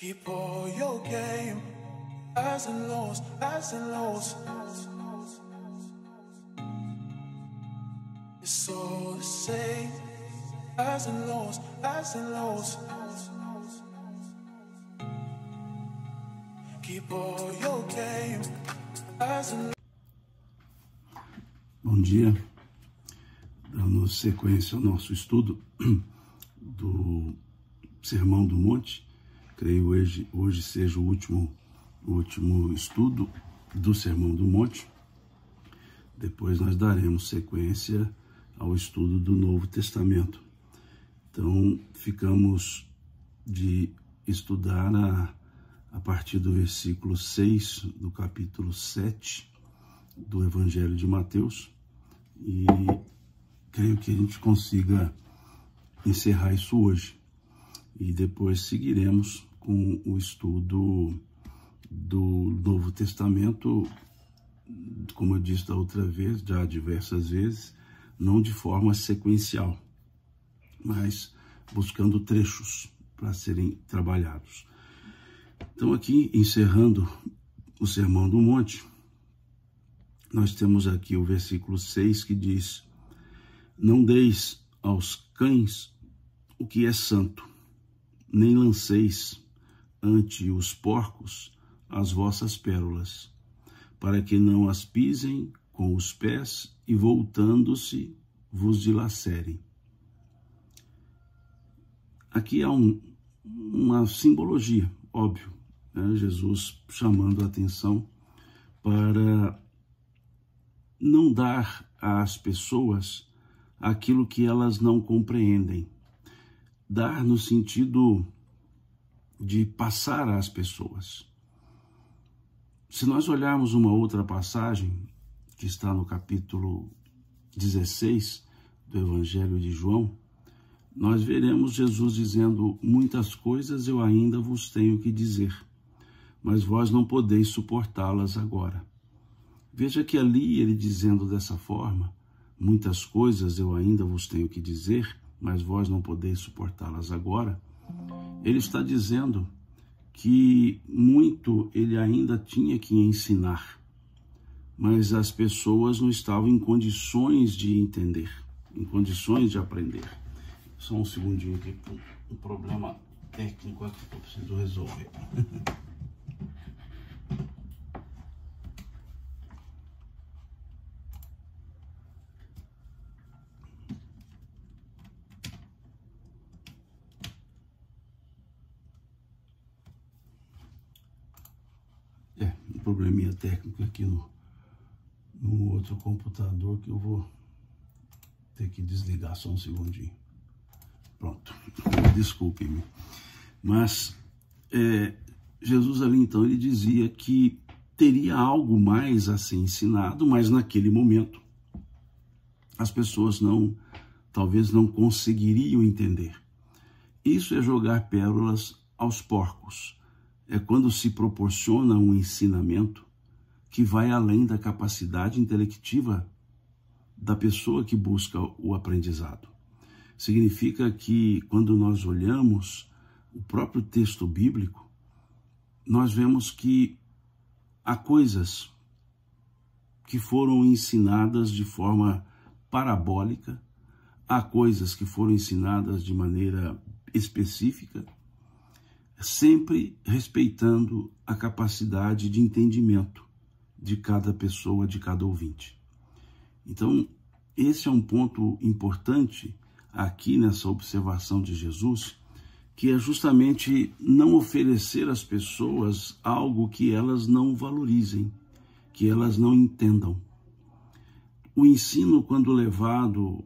Keep all your game, highs and lows, highs and lows. It's all the same, highs and lows, highs and lows. Keep all your game, highs and lows. Bom dia, dando sequência ao nosso estudo do Sermão do Monte. Creio hoje seja o último estudo do Sermão do Monte. Depois nós daremos sequência ao estudo do Novo Testamento. Então, ficamos de estudar a partir do versículo 6 do capítulo 7 do Evangelho de Mateus, e creio que a gente consiga encerrar isso hoje. E depois seguiremos com o estudo do Novo Testamento, como eu disse da outra vez, já diversas vezes, não de forma sequencial, mas buscando trechos para serem trabalhados. Então, aqui, encerrando o Sermão do Monte, nós temos aqui o versículo 6 que diz: não deis aos cães o que é santo, nem lanceis ante os porcos as vossas pérolas, para que não as pisem com os pés e, voltando-se, vos dilacerem. Aqui há uma simbologia, óbvio, né? Jesus chamando a atenção para não dar às pessoas aquilo que elas não compreendem. Dar no sentido de passar às pessoas. Se nós olharmos uma outra passagem, que está no capítulo 16 do Evangelho de João, nós veremos Jesus dizendo: muitas coisas eu ainda vos tenho que dizer, mas vós não podeis suportá-las agora. Veja que ali ele dizendo dessa forma: muitas coisas eu ainda vos tenho que dizer, mas vós não podeis suportá-las agora. Ele está dizendo que muito ele ainda tinha que ensinar, mas as pessoas não estavam em condições de entender, em condições de aprender. Só um segundinho aqui, um problema técnico aqui que eu preciso resolver. Um probleminha técnico aqui no outro computador, que eu vou ter que desligar só um segundinho. Pronto, desculpem-me. Mas Jesus ali então ele dizia que teria algo mais a ser ensinado, mas naquele momento as pessoas talvez não conseguiriam entender. Isso é jogar pérolas aos porcos. É quando se proporciona um ensinamento que vai além da capacidade intelectiva da pessoa que busca o aprendizado. Significa que, quando nós olhamos o próprio texto bíblico, nós vemos que há coisas que foram ensinadas de forma parabólica, há coisas que foram ensinadas de maneira específica, sempre respeitando a capacidade de entendimento de cada pessoa, de cada ouvinte. Então, esse é um ponto importante aqui nessa observação de Jesus, que é justamente não oferecer às pessoas algo que elas não valorizem, que elas não entendam. O ensino, quando levado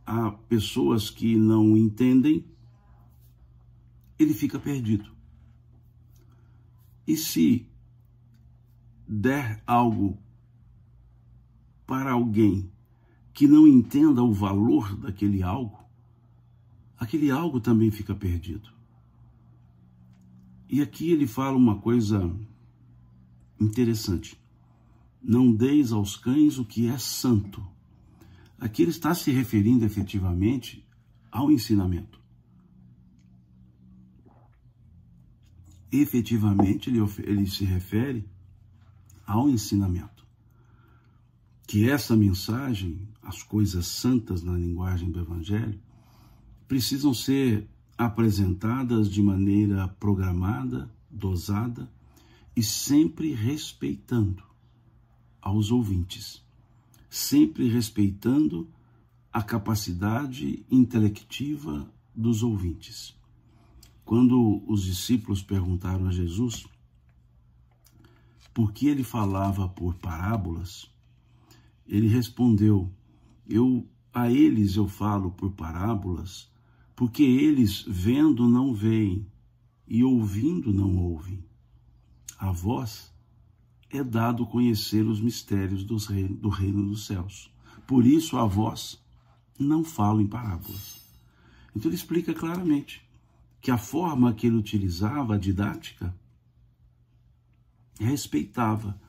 a pessoas que não entendem, ele fica perdido. E se der algo para alguém que não entenda o valor daquele algo, aquele algo também fica perdido. E aqui ele fala uma coisa interessante: não deis aos cães o que é santo. Aqui ele está se referindo efetivamente ao ensinamento. efetivamente ele se refere ao ensinamento. Que essa mensagem, as coisas santas na linguagem do Evangelho, precisam ser apresentadas de maneira programada, dosada e sempre respeitando aos ouvintes, sempre respeitando a capacidade intelectiva dos ouvintes. Quando os discípulos perguntaram a Jesus por que ele falava por parábolas, ele respondeu: a eles eu falo por parábolas, porque eles vendo não veem e ouvindo não ouvem. A vós é dado conhecer os mistérios do reino dos céus. Por isso a vós não falo em parábolas. Então ele explica claramente que a forma que ele utilizava, a didática, respeitava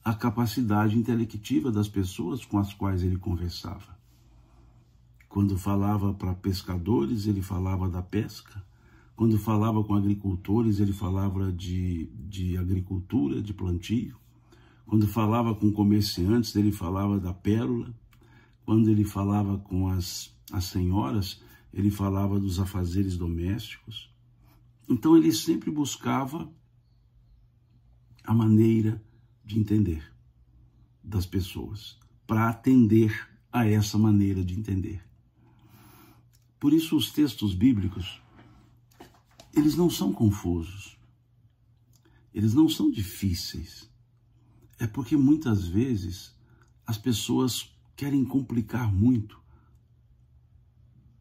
a capacidade intelectiva das pessoas com as quais ele conversava. Quando falava para pescadores, ele falava da pesca. Quando falava com agricultores, ele falava de agricultura, de plantio. Quando falava com comerciantes, ele falava da pérola. Quando ele falava com as senhoras, ele falava dos afazeres domésticos. Então ele sempre buscava a maneira de entender das pessoas, para atender a essa maneira de entender. Por isso os textos bíblicos, eles não são confusos, eles não são difíceis. É porque muitas vezes as pessoas querem complicar muito,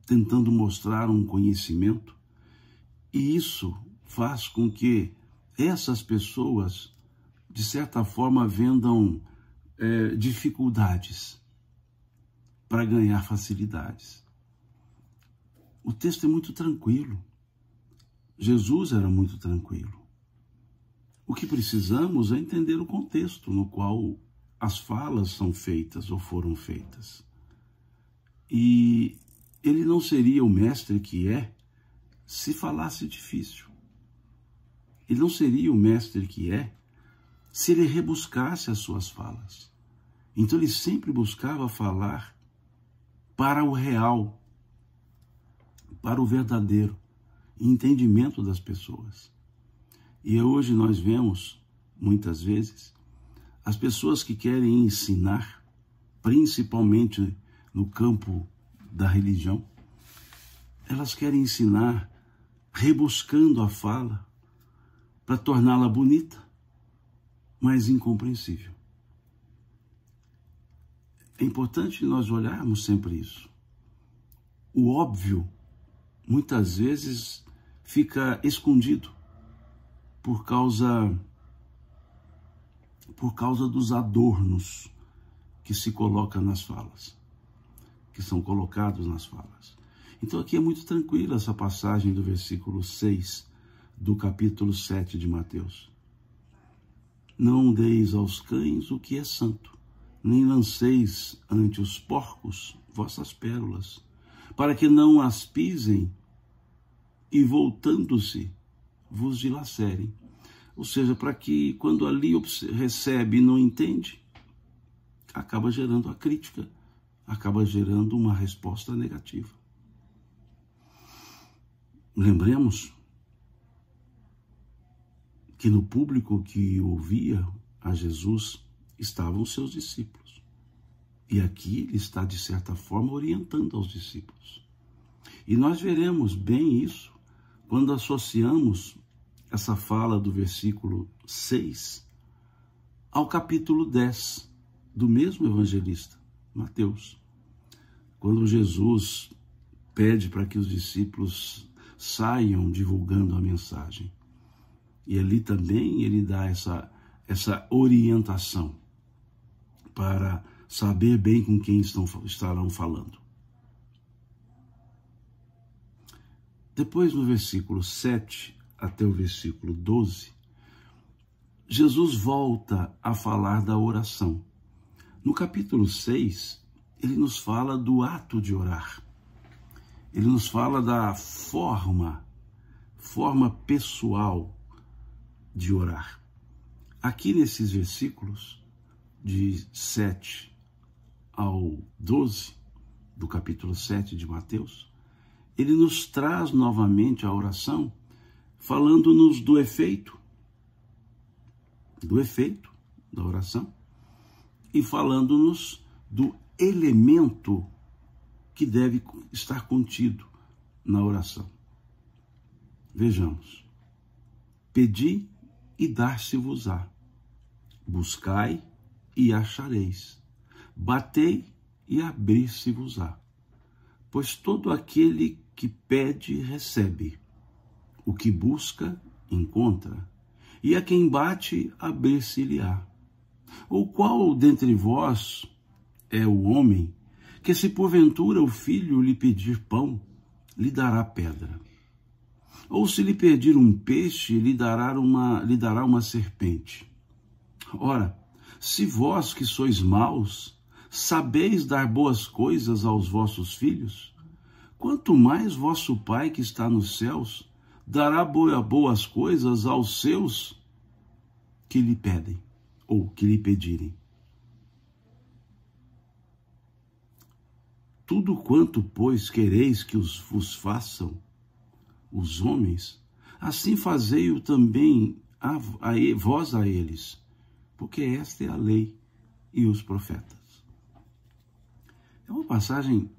tentando mostrar um conhecimento, e isso faz com que essas pessoas, de certa forma, vendam dificuldades para ganhar facilidades. O texto é muito tranquilo. Jesus era muito tranquilo. O que precisamos é entender o contexto no qual as falas são feitas ou foram feitas. E ele não seria o mestre que é se falasse difícil. Ele não seria o mestre que é se ele rebuscasse as suas falas. Então ele sempre buscava falar para o real, para o verdadeiro entendimento das pessoas. E hoje nós vemos, muitas vezes, as pessoas que querem ensinar, principalmente no campo da religião, elas querem ensinar rebuscando a fala para torná-la bonita, mas incompreensível. É importante nós olharmos sempre isso. O óbvio, muitas vezes, fica escondido por causa dos adornos que se colocam nas falas, que são colocados nas falas. Então aqui é muito tranquila essa passagem do versículo 6 do capítulo 7 de Mateus. Não deis aos cães o que é santo, nem lanceis ante os porcos vossas pérolas, para que não as pisem e, voltando-se, vos dilacerem. Ou seja, para que quando ali recebe e não entende, acaba gerando a crítica, acaba gerando uma resposta negativa. Lembremos que no público que ouvia a Jesus estavam seus discípulos. E aqui ele está, de certa forma, orientando aos discípulos. E nós veremos bem isso quando associamos essa fala do versículo 6 ao capítulo 10 do mesmo evangelista, Mateus. Quando Jesus pede para que os discípulos saiam divulgando a mensagem. E ali também ele dá essa orientação para saber bem com quem estarão falando. Depois, no versículo 7 até o versículo 12, Jesus volta a falar da oração. No capítulo 6, ele nos fala do ato de orar. Ele nos fala da forma pessoal de orar. Aqui nesses versículos, de 7 ao 12, do capítulo 7 de Mateus, ele nos traz novamente a oração, falando-nos do efeito da oração e falando-nos do elemento que deve estar contido na oração. Vejamos. Pedi e dar-se-vos-á. Buscai e achareis. Batei e abrir-se-vos-á. Pois todo aquele que pede, recebe. O que busca, encontra. E a quem bate, abrir-se-lhe-á. Ou qual dentre vós é o homem que, se porventura o filho lhe pedir pão, lhe dará pedra? Ou se lhe pedir um peixe, lhe dará uma serpente? Ora, se vós que sois maus, sabeis dar boas coisas aos vossos filhos, quanto mais vosso Pai que está nos céus dará boas coisas aos seus que lhe pedem, ou que lhe pedirem. Tudo quanto, pois, quereis que vos façam os homens, assim fazei-o também vós a eles, porque esta é a lei e os profetas. É uma passagem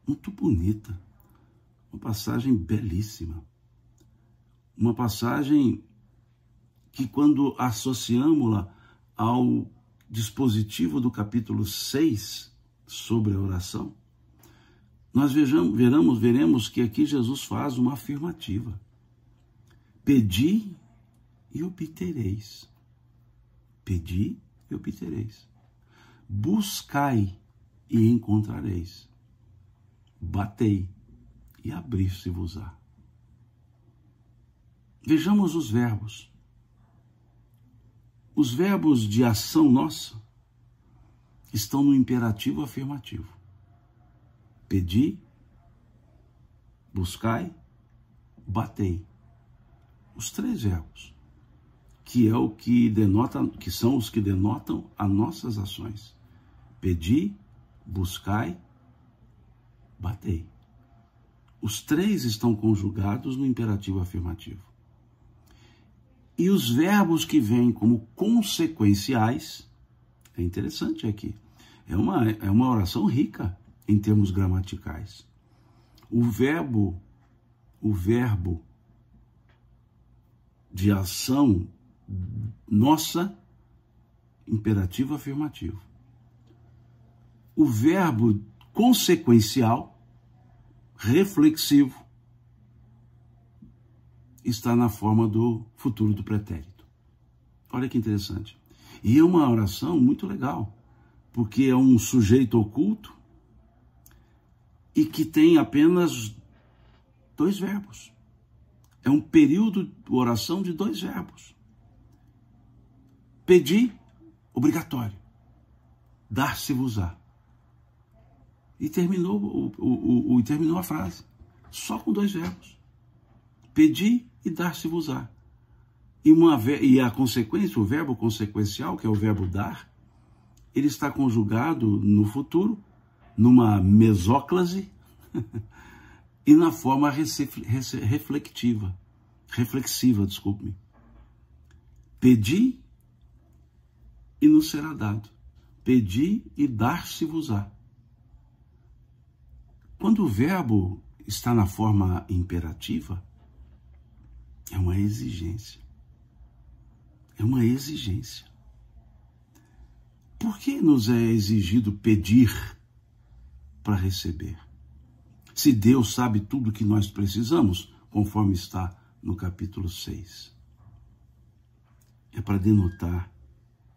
muito bonita, uma passagem belíssima, uma passagem que, quando associamos-la ao dispositivo do capítulo 6 sobre a oração, nós veremos que aqui Jesus faz uma afirmativa. Pedi e obtereis. Pedi e obtereis. Buscai e encontrareis. Batei e abrir-se-vos-á. Vejamos os verbos. Os verbos de ação nossa estão no imperativo afirmativo. Pedi, buscai, batei. Os três verbos, que são os que denotam as nossas ações. Pedi, buscai, batei. Os três estão conjugados no imperativo afirmativo. E os verbos que vêm como consequenciais, é interessante aqui, é uma oração rica em termos gramaticais. O verbo de ação nossa, imperativo afirmativo. O verbo consequencial, reflexivo, está na forma do futuro do pretérito. Olha que interessante. E é uma oração muito legal, porque é um sujeito oculto e que tem apenas dois verbos. É um período de oração de dois verbos. Pedir, obrigatório. Dar-se-vos-á. E terminou a frase. Só com dois verbos. Pedir e dar-se-vos-á. E a consequência, o verbo consequencial, que é o verbo dar, ele está conjugado no futuro, numa mesóclase, e na forma reflexiva, desculpe-me. Pedi e nos será dado. Pedi e dar-se-vos-á. Quando o verbo está na forma imperativa, é uma exigência. É uma exigência. Por que nos é exigido pedir para receber? Se Deus sabe tudo o que nós precisamos, conforme está no capítulo 6. É para denotar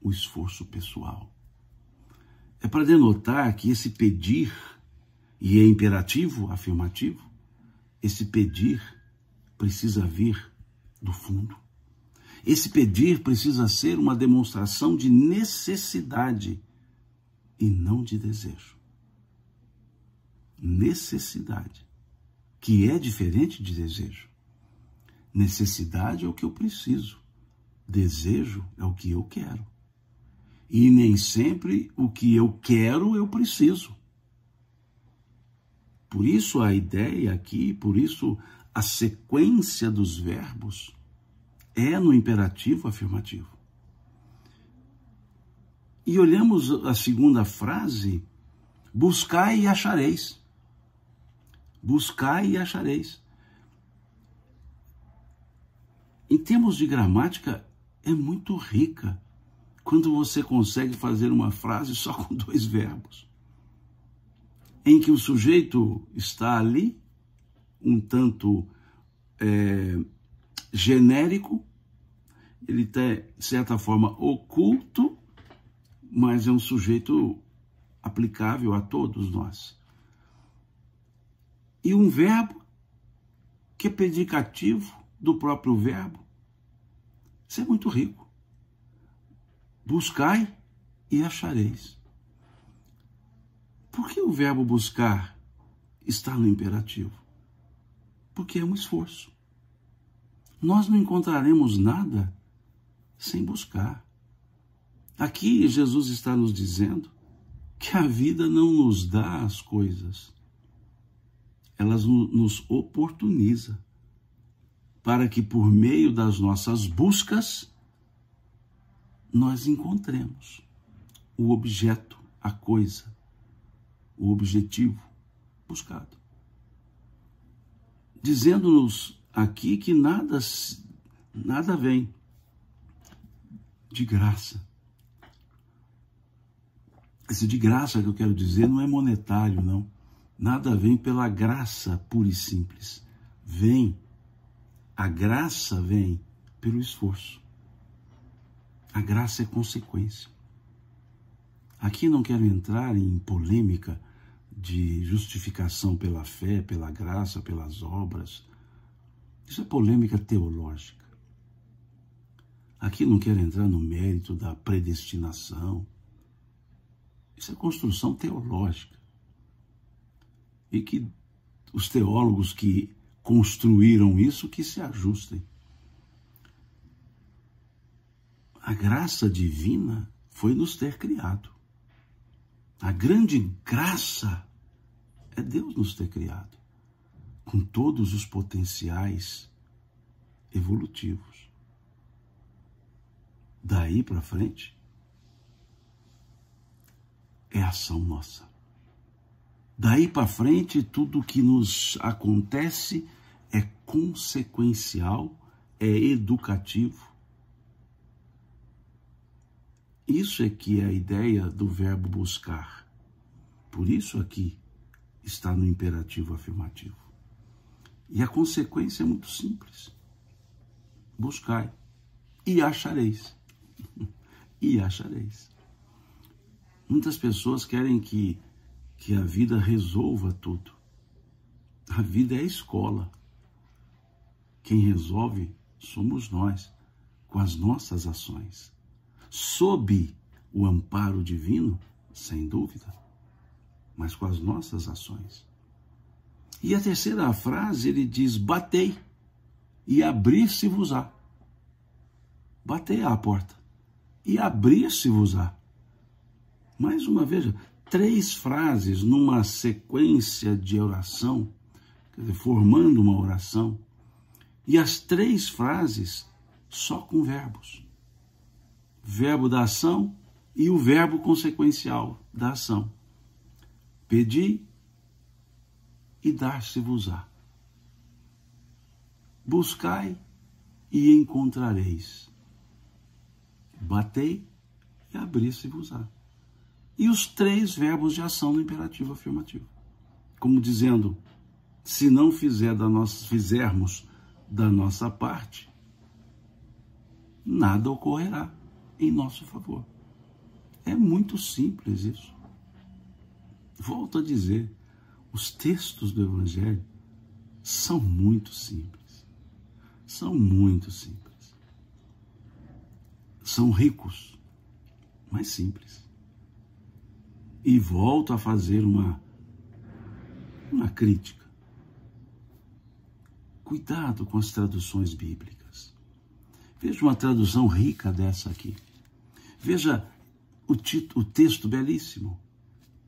o esforço pessoal. É para denotar que esse pedir, e é imperativo, afirmativo, esse pedir precisa vir do fundo. Esse pedir precisa ser uma demonstração de necessidade e não de desejo. Necessidade, que é diferente de desejo. Necessidade é o que eu preciso, Desejo é o que eu quero. E nem sempre o que eu quero eu preciso. Por isso a ideia aqui, por isso a sequência dos verbos é no imperativo afirmativo. E olhamos a segunda frase, buscai e achareis. Buscai e achareis. Em termos de gramática, é muito rica quando você consegue fazer uma frase só com dois verbos, em que o sujeito está ali, um tanto genérico, ele está, de certa forma, oculto, mas é um sujeito aplicável a todos nós. E um verbo que é predicativo do próprio verbo. Isso é muito rico. Buscai e achareis. Por que o verbo buscar está no imperativo? Porque é um esforço. Nós não encontraremos nada sem buscar. Aqui Jesus está nos dizendo que a vida não nos dá as coisas. Ela nos oportuniza para que por meio das nossas buscas nós encontremos o objeto, a coisa, o objetivo buscado. Dizendo-nos aqui que nada vem de graça. Esse de graça que eu quero dizer não é monetário, não. Nada vem pela graça pura e simples. A graça vem pelo esforço. A graça é consequência. Aqui não quero entrar em polêmica de justificação pela fé, pela graça, pelas obras. Isso é polêmica teológica. Aqui não quero entrar no mérito da predestinação. Isso é construção teológica. E que os teólogos que construíram isso, que se ajustem. A graça divina foi nos ter criado. A grande graça é Deus nos ter criado, com todos os potenciais evolutivos. Daí para frente, é ação nossa. Daí para frente, tudo o que nos acontece é consequencial, é educativo. Isso é que é a ideia do verbo buscar. Por isso aqui está no imperativo afirmativo. E a consequência é muito simples. Buscai e achareis. E achareis. Muitas pessoas querem que a vida resolva tudo. A vida é a escola. Quem resolve somos nós, com as nossas ações. Sob o amparo divino, sem dúvida, mas com as nossas ações. E a terceira frase, ele diz, batei e abrir-se-vos-á. Batei à porta e abrir-se-vos-á. Mais uma vez, 3 frases numa sequência de oração, quer dizer, formando uma oração, e as 3 frases só com verbos. Verbo da ação e o verbo consequencial da ação. Pedi e dar-se-vos-á. Buscai e encontrareis. Batei e abrir-se-vos-á. E os 3 verbos de ação no imperativo afirmativo. Como dizendo, se não fizermos da nossa parte, nada ocorrerá em nosso favor. É muito simples isso. Volto a dizer, os textos do Evangelho são muito simples. São muito simples. São ricos, mas simples. E volto a fazer uma crítica. Cuidado com as traduções bíblicas. Veja uma tradução rica dessa aqui. Veja o texto belíssimo.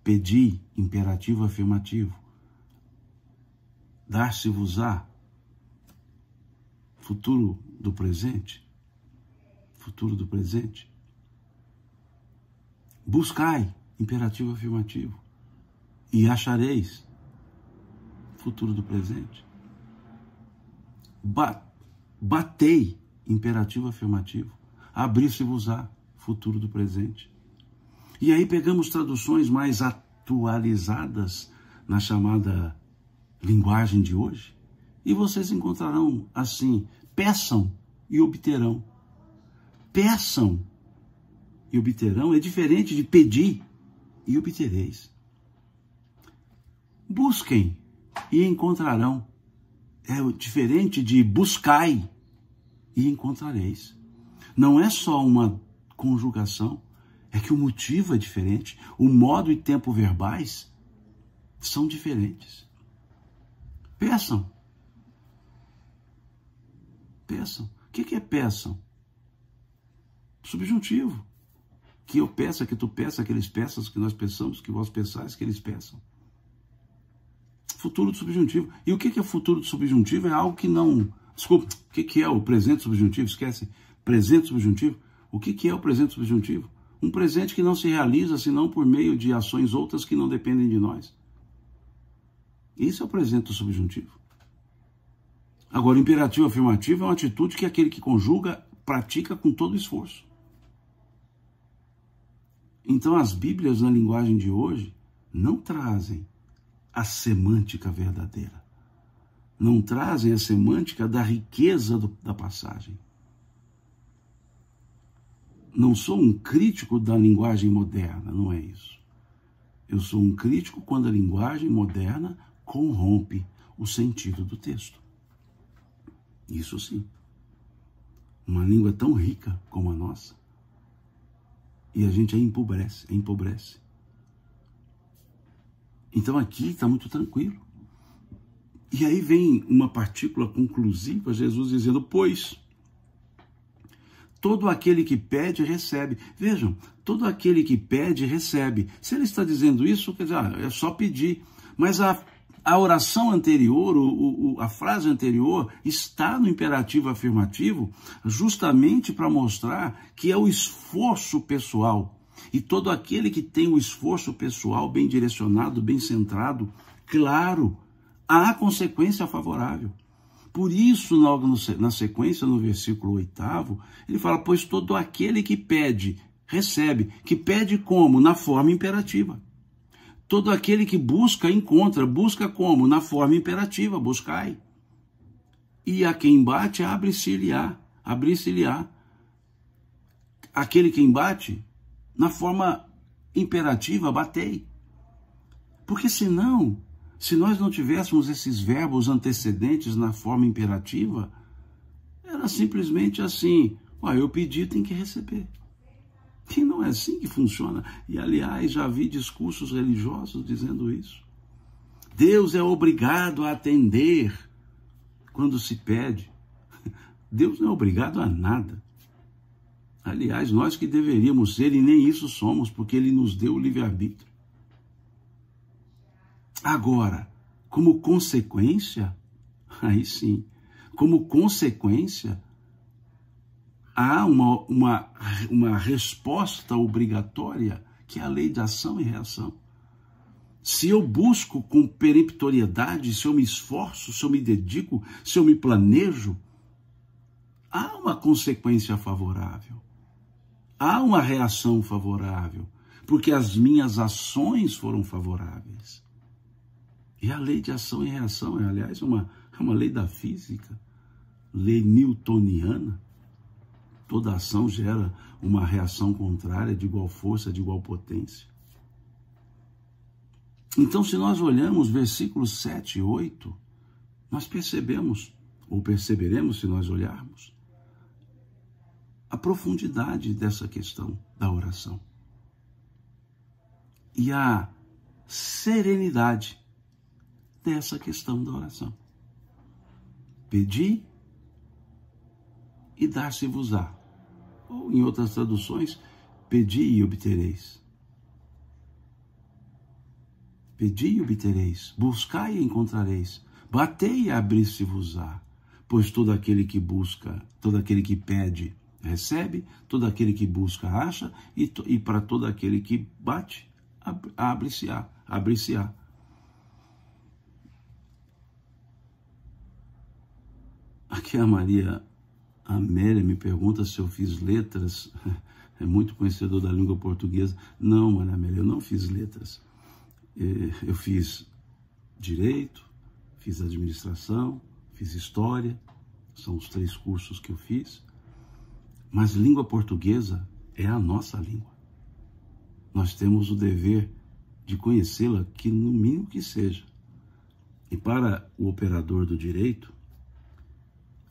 Pedi, imperativo afirmativo. Dar-se-vos-á, futuro do presente. Futuro do presente. Buscai, imperativo afirmativo. E achareis, futuro do presente. Batei, imperativo afirmativo. Abrir-se-vos-á, futuro do presente. E aí pegamos traduções mais atualizadas na chamada linguagem de hoje, e vocês encontrarão assim: peçam e obterão. Peçam e obterão é diferente de pedir e obtereis. Busquem e encontrarão é diferente de buscai e encontrareis. Não é só uma conjugação, é que o motivo é diferente, o modo e tempo verbais são diferentes. Peçam. Peçam. O que é peçam? Subjuntivo. Que eu peça, que tu peça, que eles peçam, que nós peçamos, que vós peçais, que eles peçam. Futuro do subjuntivo. E o que é futuro do subjuntivo? É algo que não... Desculpa, o que é o presente subjuntivo? Esquece. Presente subjuntivo. O que é o presente subjuntivo? Um presente que não se realiza senão por meio de ações outras que não dependem de nós. Isso é o presente subjuntivo. Agora, o imperativo afirmativo é uma atitude que aquele que conjuga pratica com todo esforço. Então, as Bíblias na linguagem de hoje não trazem a semântica verdadeira. Não trazem a semântica da riqueza da passagem. Não sou um crítico da linguagem moderna, não é isso. Eu sou um crítico quando a linguagem moderna corrompe o sentido do texto. Isso sim. Uma língua tão rica como a nossa, e a gente a empobrece. Então aqui está muito tranquilo. E aí vem uma partícula conclusiva, Jesus dizendo, pois todo aquele que pede, recebe. Vejam, todo aquele que pede, recebe. Se ele está dizendo isso, quer dizer, é só pedir. Mas a oração anterior, a frase anterior, está no imperativo afirmativo justamente para mostrar que é o esforço pessoal. E todo aquele que tem o esforço pessoal bem direcionado, bem centrado, claro, há consequência favorável. Por isso, logo na sequência, no versículo 8º, ele fala, pois todo aquele que pede, recebe. Que pede como? Na forma imperativa. Todo aquele que busca, encontra. Busca como? Na forma imperativa, buscai. E a quem bate, abre-se-lhe-á. Abrir-se-lhe-á. Aquele que bate, na forma imperativa, batei. Porque senão, se nós não tivéssemos esses verbos antecedentes na forma imperativa, era simplesmente assim, eu pedi, tem que receber. E não é assim que funciona. E, aliás, já vi discursos religiosos dizendo isso. Deus é obrigado a atender quando se pede. Deus não é obrigado a nada. Aliás, nós que deveríamos ser, e nem isso somos, porque Ele nos deu o livre-arbítrio. Agora, como consequência, aí sim, como consequência, há uma resposta obrigatória, que é a lei de ação e reação. Se eu busco com peremptoriedade, se eu me esforço, se eu me dedico, se eu me planejo, há uma consequência favorável. Há uma reação favorável, porque as minhas ações foram favoráveis. E a lei de ação e reação é, aliás, uma lei da física, lei newtoniana. Toda ação gera uma reação contrária de igual força, de igual potência. Então, se nós olhamos versículos 7 e 8, nós percebemos, ou perceberemos se nós olharmos, a profundidade dessa questão da oração. E a serenidade dessa questão da oração. Pedi e dar-se-vos-á. Ou, em outras traduções, pedi e obtereis. Pedi e obtereis, buscai e encontrareis, batei e abrir-se-vos-á. Pois todo aquele que busca, todo aquele que pede, recebe, todo aquele que busca, acha, e para todo aquele que bate, abre-se-á. Aqui a Maria Amélia me pergunta se eu fiz letras. É muito conhecedor da língua portuguesa. Não, Maria Amélia, eu não fiz letras. Eu fiz direito, fiz administração, fiz história. São os 3 cursos que eu fiz. Mas língua portuguesa é a nossa língua. Nós temos o dever de conhecê-la, que no mínimo que seja. E para o operador do direito,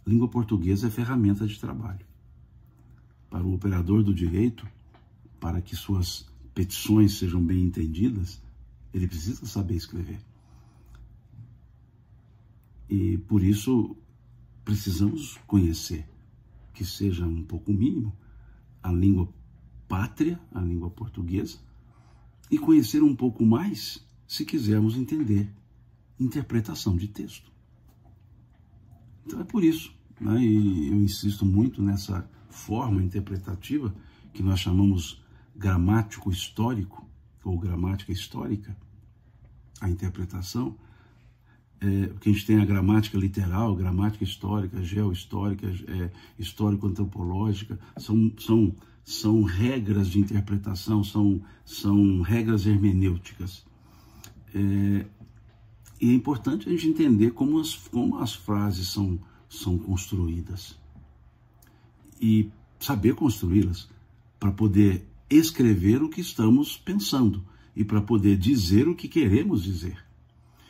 língua portuguesa é ferramenta de trabalho. Para o operador do direito, para que suas petições sejam bem entendidas, ele precisa saber escrever. E por isso precisamos conhecer, que seja um pouco mínimo, a língua pátria, a língua portuguesa, e conhecer um pouco mais, se quisermos entender interpretação de texto. Então é por isso, né? E eu insisto muito nessa forma interpretativa que nós chamamos gramático histórico ou gramática histórica, a interpretação, porque a gente tem a gramática literal, gramática histórica, geohistórica, histórico-antropológica, são regras de interpretação, são regras hermenêuticas. E é importante a gente entender como as frases são construídas e saber construí-las para poder escrever o que estamos pensando e para poder dizer o que queremos dizer.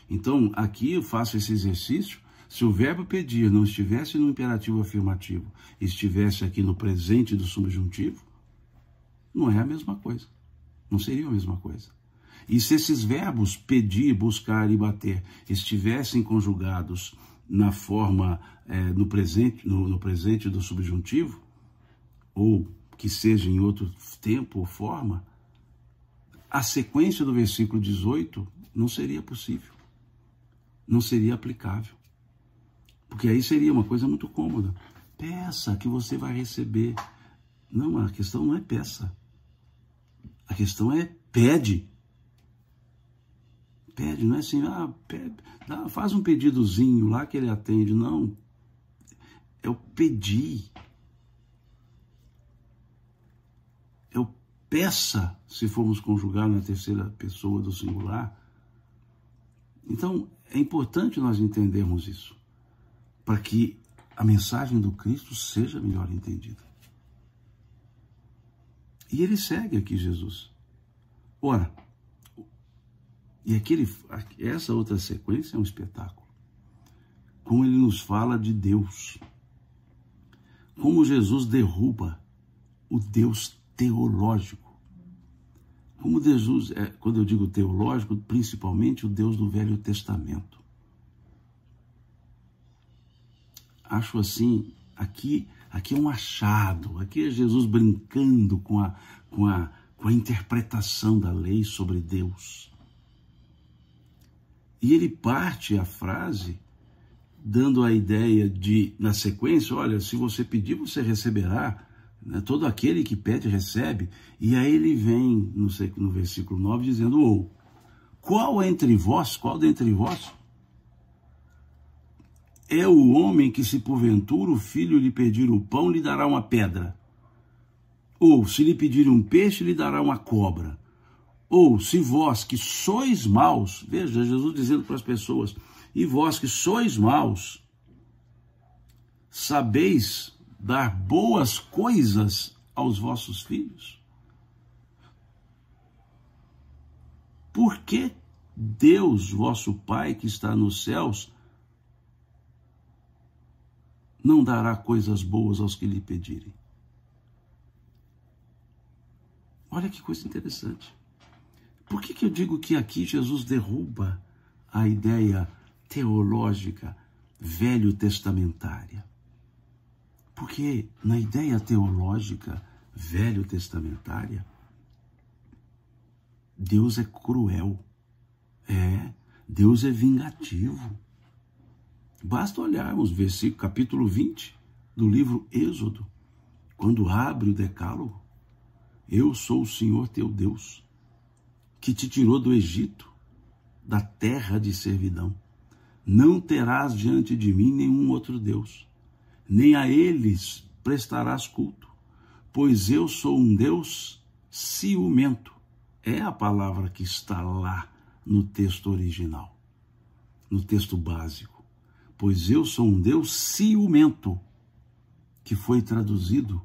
Então, aqui eu faço esse exercício. Se o verbo pedir não estivesse no imperativo afirmativo, estivesse aqui no presente do subjuntivo, não é a mesma coisa. Não seria a mesma coisa. E se esses verbos pedir, buscar e bater estivessem conjugados na forma no presente do subjuntivo, ou que seja em outro tempo ou forma, a sequência do versículo 18 não seria possível, não seria aplicável. Porque aí seria uma coisa muito cômoda. Peça que você vai receber. Não, a questão não é peça. A questão é pede. Pede, não é assim, faz um pedidozinho lá que ele atende. Não, é o pedir. É o peça, se formos conjugar na terceira pessoa do singular. Então, é importante nós entendermos isso, para que a mensagem do Cristo seja melhor entendida. E ele segue aqui, Jesus. Ora, e essa outra sequência é um espetáculo. Como ele nos fala de Deus. Como Jesus derruba o Deus teológico. Como Jesus, quando eu digo teológico, principalmente o Deus do Velho Testamento. Acho assim, aqui é um achado, aqui é Jesus brincando com a interpretação da lei sobre Deus. E ele parte a frase dando a ideia de, na sequência, olha, se você pedir, você receberá, né? Todo aquele que pede, recebe. E aí ele vem, no versículo 9, dizendo, qual dentre vós é o homem que, se porventura o filho lhe pedir o pão, lhe dará uma pedra? Ou, se lhe pedir um peixe, lhe dará uma cobra? Ou, se vós que sois maus, veja, Jesus dizendo para as pessoas, e vós que sois maus, sabeis dar boas coisas aos vossos filhos? Por que Deus, vosso Pai, que está nos céus, não dará coisas boas aos que lhe pedirem? Olha que coisa interessante. Por que eu digo que aqui Jesus derruba a ideia teológica velho-testamentária? Porque na ideia teológica velho testamentária, Deus é cruel, Deus é vingativo. Basta olharmos versículo, capítulo 20 do livro Êxodo, quando abre o decálogo. Eu sou o Senhor teu Deus, que te tirou do Egito, da terra de servidão. Não terás diante de mim nenhum outro Deus, nem a eles prestarás culto, pois eu sou um Deus ciumento. É a palavra que está lá no texto original, no texto básico. Pois eu sou um Deus ciumento, que foi traduzido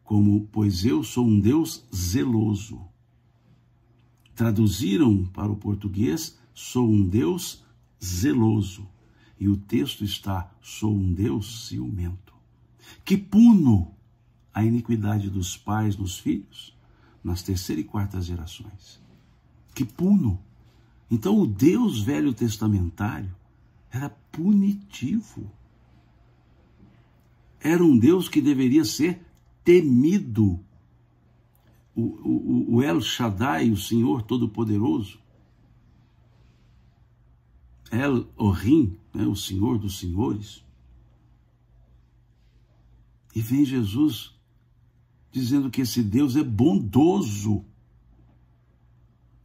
como pois eu sou um Deus zeloso. Traduziram para o português, sou um Deus zeloso. E o texto está, sou um Deus ciumento, que puno a iniquidade dos pais nos filhos, nas terceira e quarta gerações. Que puno. Então o Deus velho testamentário era punitivo. Era um Deus que deveria ser temido. O El Shaddai, o Senhor Todo-Poderoso, El Ohim, o Senhor dos Senhores. E vem Jesus dizendo que esse Deus é bondoso.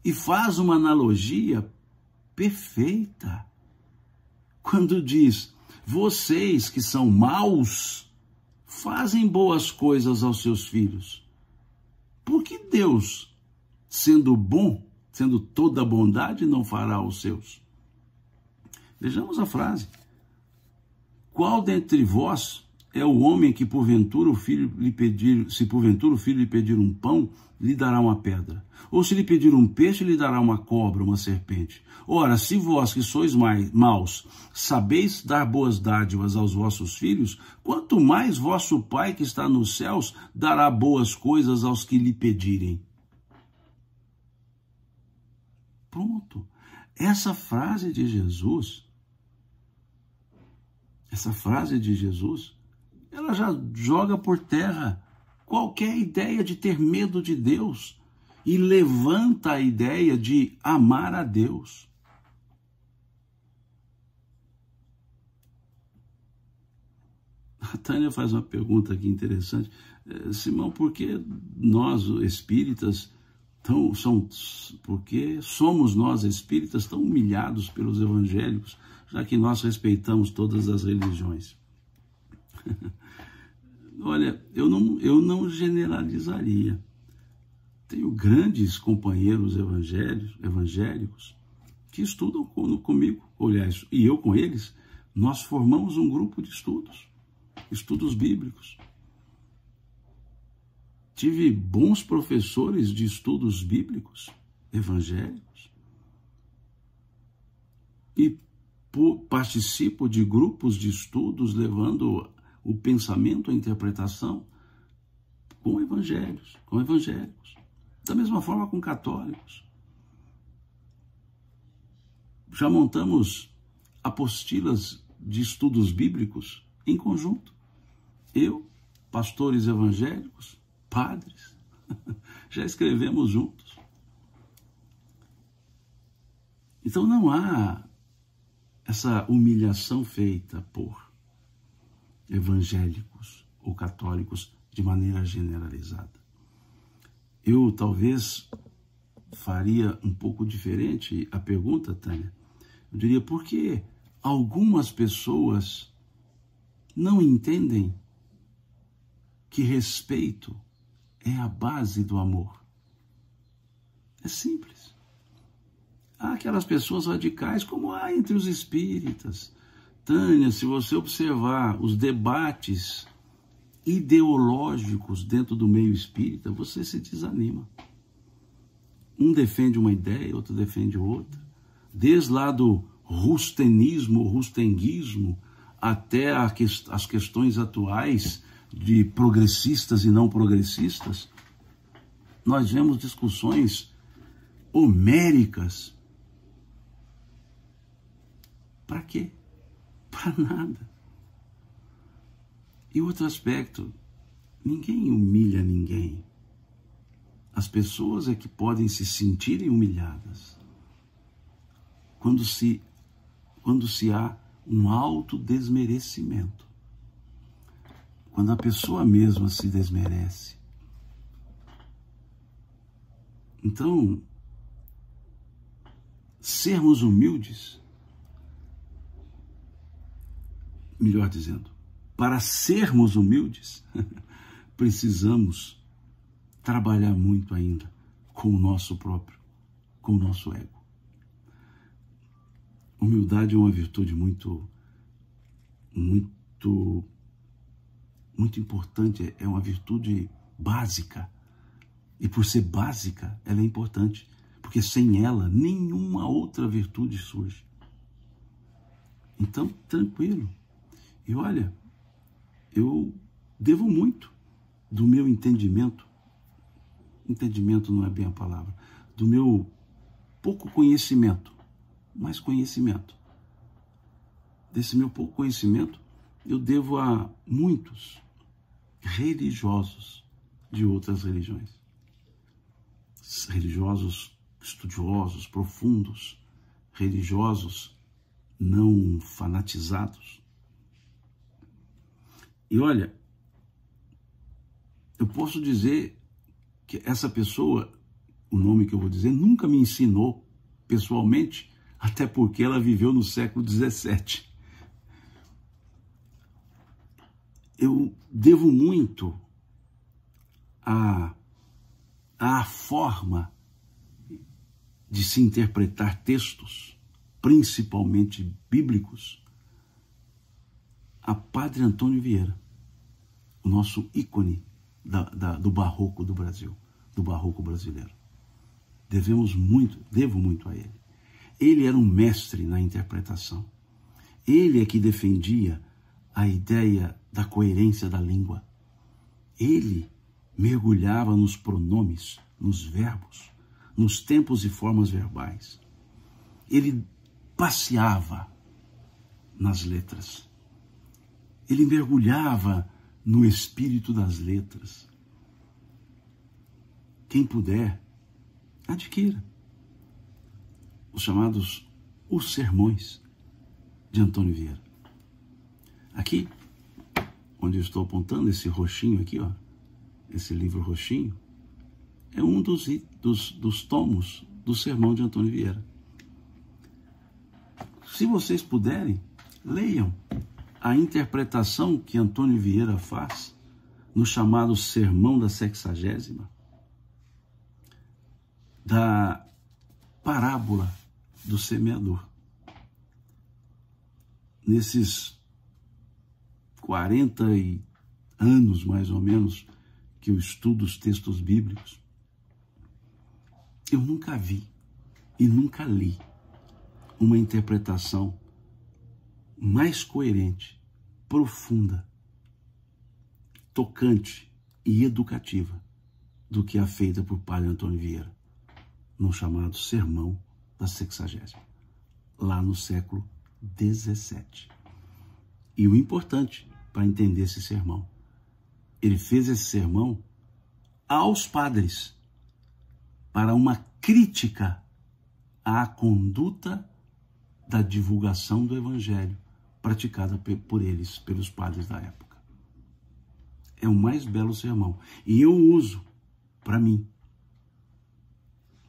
E faz uma analogia perfeita. Quando diz, vocês que são maus, fazem boas coisas aos seus filhos. Por que Deus, sendo bom, sendo toda bondade, não fará aos seus? Vejamos a frase. Qual dentre vós é o homem que porventura o filho lhe pedir, se porventura o filho lhe pedir um pão, lhe dará uma pedra? Ou se lhe pedir um peixe, lhe dará uma cobra, uma serpente? Ora, se vós que sois maus, sabeis dar boas dádivas aos vossos filhos, quanto mais vosso Pai que está nos céus dará boas coisas aos que lhe pedirem. Pronto. Essa frase de Jesus, ela já joga por terra qualquer ideia de ter medo de Deus e levanta a ideia de amar a Deus. A Tânia faz uma pergunta aqui interessante. Simão, por que nós, espíritas, porque somos nós, espíritas, tão humilhados pelos evangélicos, já que nós respeitamos todas as religiões? Olha, eu não generalizaria. Tenho grandes companheiros evangélicos que estudam comigo, aliás, e eu com eles, nós formamos um grupo de estudos bíblicos. Tive bons professores de estudos bíblicos, evangélicos, e participo de grupos de estudos levando o pensamento, a interpretação com evangélicos. Da mesma forma com católicos. Já montamos apostilas de estudos bíblicos em conjunto. Eu, pastores evangélicos, padres, já escrevemos juntos. Então não há essa humilhação feita por evangélicos ou católicos de maneira generalizada. Eu talvez faria um pouco diferente a pergunta, Tânia. Eu diria, por que algumas pessoas não entendem que respeito é a base do amor? É simples. Há aquelas pessoas radicais, como há entre os espíritas. Tânia, se você observar os debates ideológicos dentro do meio espírita, você se desanima. Um defende uma ideia, outro defende outra. Desde lá do rustenismo, rustenguismo, até as questões atuais de progressistas e não progressistas, nós vemos discussões homéricas. Para quê? Para nada. E outro aspecto, ninguém humilha ninguém. As pessoas é que podem se sentirem humilhadas quando se há um autodesmerecimento. Quando a pessoa mesma se desmerece. Então, sermos humildes, melhor dizendo, para sermos humildes, precisamos trabalhar muito ainda com o nosso próprio, com o nosso ego. Humildade é uma virtude muito importante, é uma virtude básica. E por ser básica, ela é importante, porque sem ela, nenhuma outra virtude surge. Então, tranquilo. E olha, eu devo muito do meu entendimento não é bem a palavra, do meu pouco conhecimento, mais conhecimento. Desse meu pouco conhecimento, eu devo a muitos religiosos de outras religiões. Religiosos estudiosos, profundos, religiosos não fanatizados. E olha, eu posso dizer que essa pessoa, o nome que eu vou dizer, nunca me ensinou pessoalmente, até porque ela viveu no século XVII. Eu devo muito à forma de se interpretar textos, principalmente bíblicos, a Padre Antônio Vieira, o nosso ícone do barroco do Brasil, do barroco brasileiro. Devo muito a ele. Ele era um mestre na interpretação. Ele é que defendia a ideia da coerência da língua. Ele mergulhava nos pronomes, nos verbos, nos tempos e formas verbais. Ele passeava nas letras. Ele mergulhava no espírito das letras. Quem puder, adquira os sermões de Antônio Vieira. Aqui, onde eu estou apontando, esse roxinho aqui, ó, esse livro roxinho, é um dos tomos do sermão de Antônio Vieira. Se vocês puderem, leiam a interpretação que Antônio Vieira faz no chamado Sermão da Sexagésima, da parábola do semeador. Nesses 40 anos, mais ou menos, que eu estudo os textos bíblicos, eu nunca vi e nunca li uma interpretação mais coerente, profunda, tocante e educativa do que a feita por Padre Antônio Vieira, no chamado Sermão da Sexagésima, lá no século XVII. E o importante para entender esse sermão, ele fez esse sermão aos padres, para uma crítica à conduta da divulgação do Evangelho praticada por eles, pelos padres da época. É o mais belo sermão. E eu uso para mim.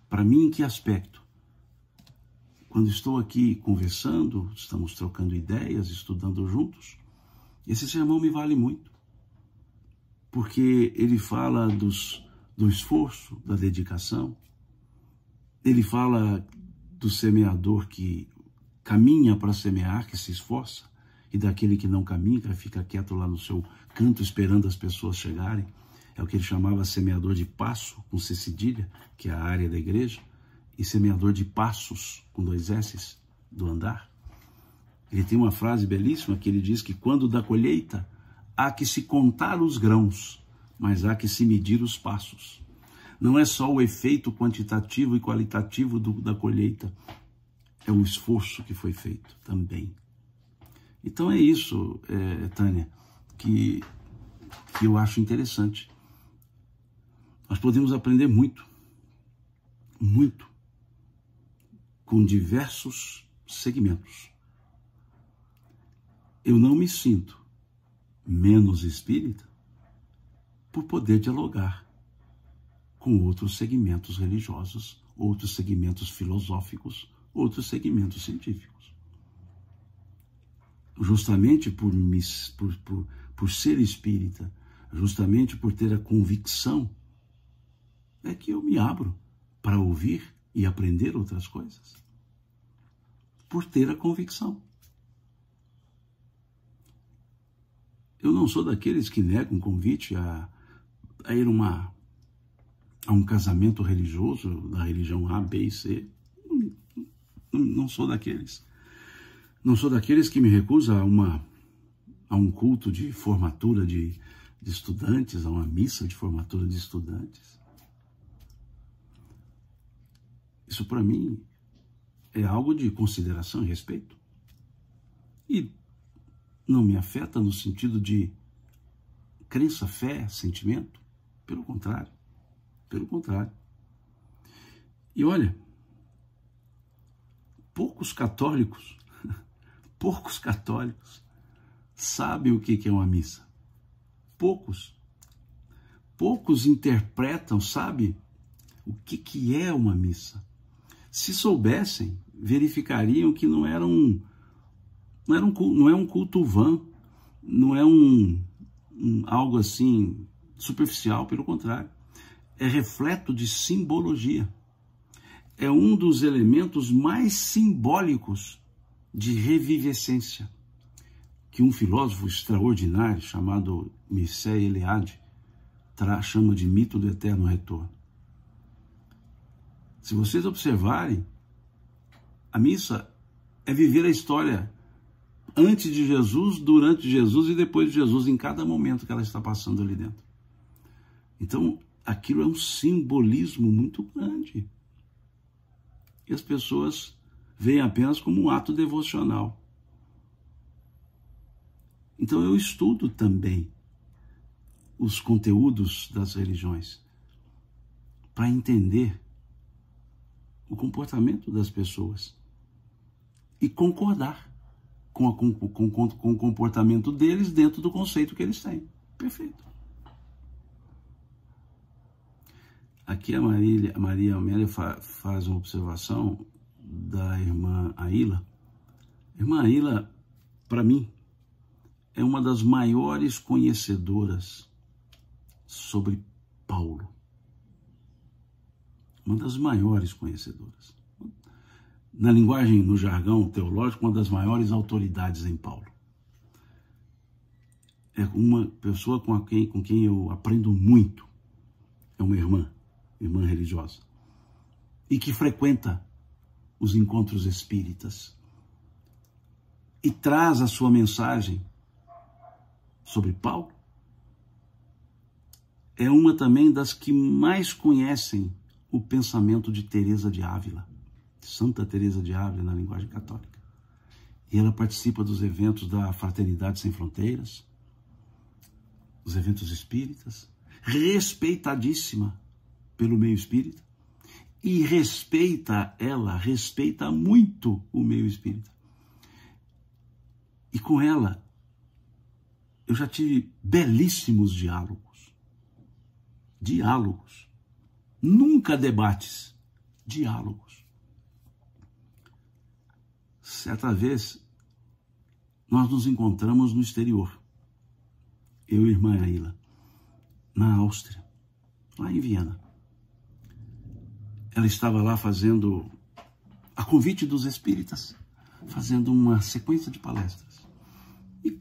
Para mim, em que aspecto? Quando estou aqui conversando, estamos trocando ideias, estudando juntos, esse sermão me vale muito. Porque ele fala do esforço, da dedicação. Ele fala do semeador que caminha para semear, que se esforça, e daquele que não caminha, que fica quieto lá no seu canto, esperando as pessoas chegarem. É o que ele chamava semeador de passo, com C cedilha, que é a área da igreja, e semeador de passos, com 2 S's, do andar. Ele tem uma frase belíssima que ele diz que quando da colheita há que se contar os grãos, mas há que se medir os passos. Não é só o efeito quantitativo e qualitativo da colheita, é o esforço que foi feito também. Então é isso, Tânia, que que eu acho interessante. Nós podemos aprender muito, muito, com diversos segmentos. Eu não me sinto menos espírita por poder dialogar com outros segmentos religiosos, outros segmentos filosóficos, outros segmentos científicos. Justamente por ser espírita, justamente por ter a convicção, é que eu me abro para ouvir e aprender outras coisas. Por ter a convicção. Eu não sou daqueles que negam convite a ir a um casamento religioso da religião A, B e C. Não sou daqueles. Não sou daqueles que me recusam a um culto de formatura de estudantes, a uma missa de formatura de estudantes. Isso para mim é algo de consideração e respeito. E não me afeta no sentido de crença, fé, sentimento. Pelo contrário. Pelo contrário. E olha, poucos católicos sabem o que é uma missa. Poucos interpretam, sabem o que é uma missa. Se soubessem, verificariam que não é um culto vã, não é algo assim superficial, pelo contrário. É refleto de simbologia. É um dos elementos mais simbólicos de revivescência, que um filósofo extraordinário chamado Mircea Eliade chama de mito do eterno retorno. Se vocês observarem, a missa é viver a história antes de Jesus, durante Jesus e depois de Jesus, em cada momento que ela está passando ali dentro. Então, aquilo é um simbolismo muito grande. E as pessoas veem apenas como um ato devocional. Então, eu estudo também os conteúdos das religiões para entender o comportamento das pessoas e concordar com o comportamento deles dentro do conceito que eles têm. Perfeito. Aqui a Maria Amélia faz uma observação da irmã Aila. A irmã Aila, para mim, é uma das maiores conhecedoras sobre Paulo. Uma das maiores conhecedoras. Na linguagem, no jargão teológico, uma das maiores autoridades em Paulo. É uma pessoa com quem eu aprendo muito. É uma irmã religiosa. E que frequenta os encontros espíritas. E traz a sua mensagem sobre Paulo. É uma também das que mais conhecem o pensamento de Teresa de Ávila, Santa Teresa de Ávila na linguagem católica. E ela participa dos eventos da Fraternidade Sem Fronteiras, os eventos espíritas, respeitadíssima pelo meio espírita, e respeita muito o meio espírita. E com ela, eu já tive belíssimos diálogos, nunca debates, diálogos. Certa vez, nós nos encontramos no exterior, eu e a irmã Aila, na Áustria, lá em Viena. Ela estava lá fazendo, a convite dos espíritas, fazendo uma sequência de palestras. E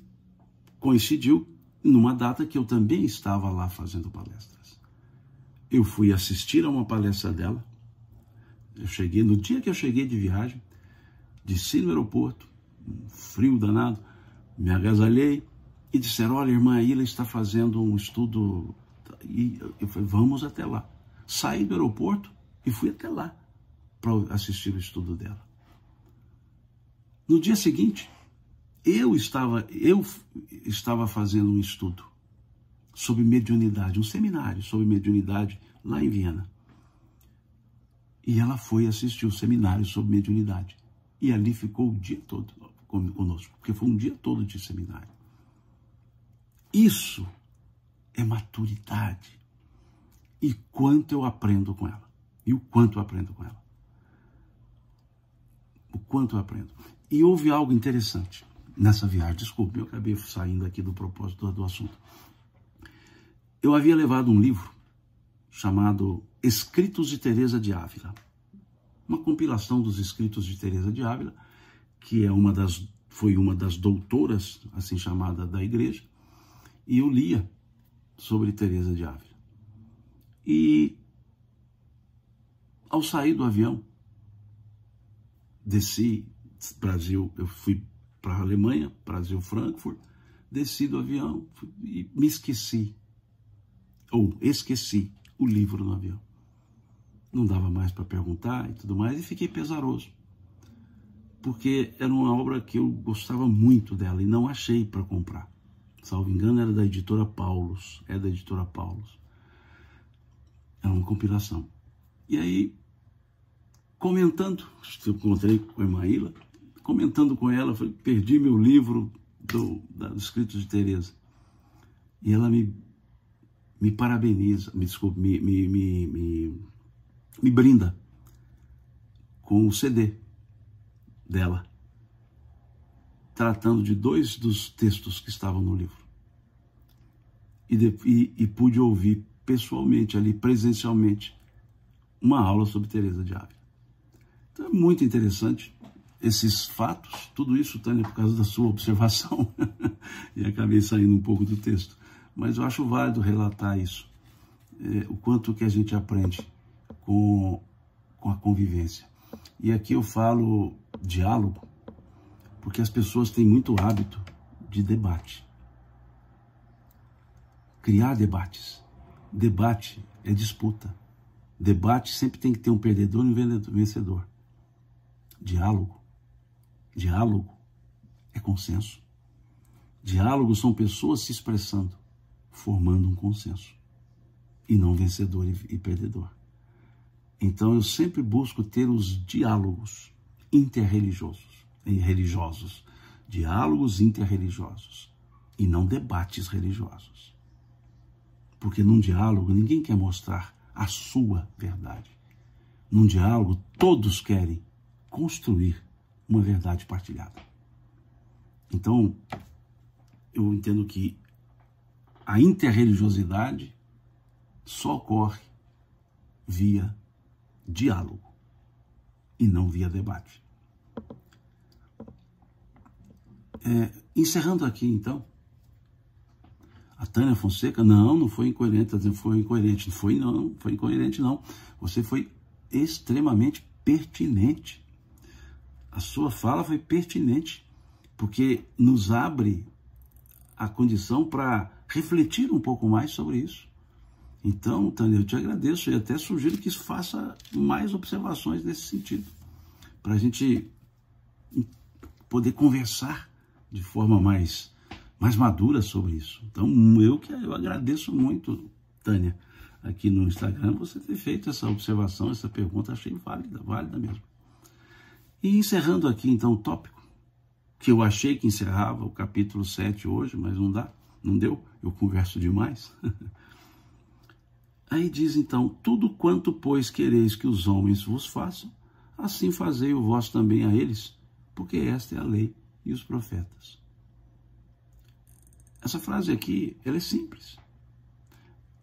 coincidiu numa data que eu também estava lá fazendo palestras. Eu fui assistir a uma palestra dela. No dia que eu cheguei de viagem, desci no aeroporto, um frio danado, me agasalhei e disseram: olha, a irmã Aila está fazendo um estudo. E eu falei: vamos até lá. Saí do aeroporto e fui até lá para assistir o estudo dela. No dia seguinte, eu estava fazendo um estudo sobre mediunidade, um seminário sobre mediunidade lá em Viena. E ela foi assistir o seminário sobre mediunidade. E ali ficou o dia todo conosco, porque foi um dia todo de seminário. Isso é maturidade. E quanto eu aprendo com ela. E o quanto eu aprendo com ela. O quanto eu aprendo. E houve algo interessante nessa viagem. Desculpe, eu acabei saindo aqui do propósito do assunto. Eu havia levado um livro chamado Escritos de Teresa de Ávila. Uma compilação dos escritos de Teresa de Ávila, que é foi uma das doutoras, assim chamada, da igreja. E eu lia sobre Teresa de Ávila. E ao sair do avião, desci Brasil, eu fui para a Alemanha, Brasil, Frankfurt, desci do avião e me esqueci, ou esqueci o livro no avião. Não dava mais para perguntar e tudo mais, e fiquei pesaroso, porque era uma obra que eu gostava muito dela e não achei para comprar. Salvo engano, era da editora Paulus, é da editora Paulus. Era uma compilação. E aí, comentando, eu encontrei com a Emaíla, comentando com ela, falei, perdi meu livro dos escritos de Teresa. E ela me parabeniza, me brinda com o CD dela, tratando de 2 dos textos que estavam no livro. E pude ouvir pessoalmente, ali, presencialmente, uma aula sobre Teresa de Ávila. Então é muito interessante esses fatos, tudo isso, Tânia, por causa da sua observação, e acabei saindo um pouco do texto. Mas eu acho válido relatar isso, o quanto que a gente aprende com a convivência. E aqui eu falo diálogo, porque as pessoas têm muito hábito de debate. Criar debates. Debate é disputa. Debate sempre tem que ter um perdedor e um vencedor. Diálogo. Diálogo é consenso. Diálogo são pessoas se expressando, formando um consenso. E não vencedor e perdedor. Então eu sempre busco ter os diálogos interreligiosos. Diálogos interreligiosos. E não debates religiosos. Porque num diálogo ninguém quer mostrar a sua verdade. Num diálogo todos querem construir uma verdade partilhada. Então, eu entendo que a interreligiosidade só ocorre via diálogo e não via debate. Encerrando aqui, então, a Tânia Fonseca, não foi incoerente, foi incoerente. Não foi incoerente, não. Você foi extremamente pertinente. A sua fala foi pertinente, porque nos abre a condição para refletir um pouco mais sobre isso. Então, Tânia, eu te agradeço e até sugiro que faça mais observações nesse sentido, para a gente poder conversar de forma mais madura sobre isso. Então, eu agradeço muito, Tânia, aqui no Instagram, você ter feito essa observação, essa pergunta, achei válida mesmo. E encerrando aqui, então, o tópico, que eu achei que encerrava o capítulo 7 hoje, mas não deu, eu converso demais. Aí diz, então, tudo quanto, pois, quereis que os homens vos façam, assim fazei o vós também a eles, porque esta é a lei e os profetas. Essa frase aqui, ela é simples.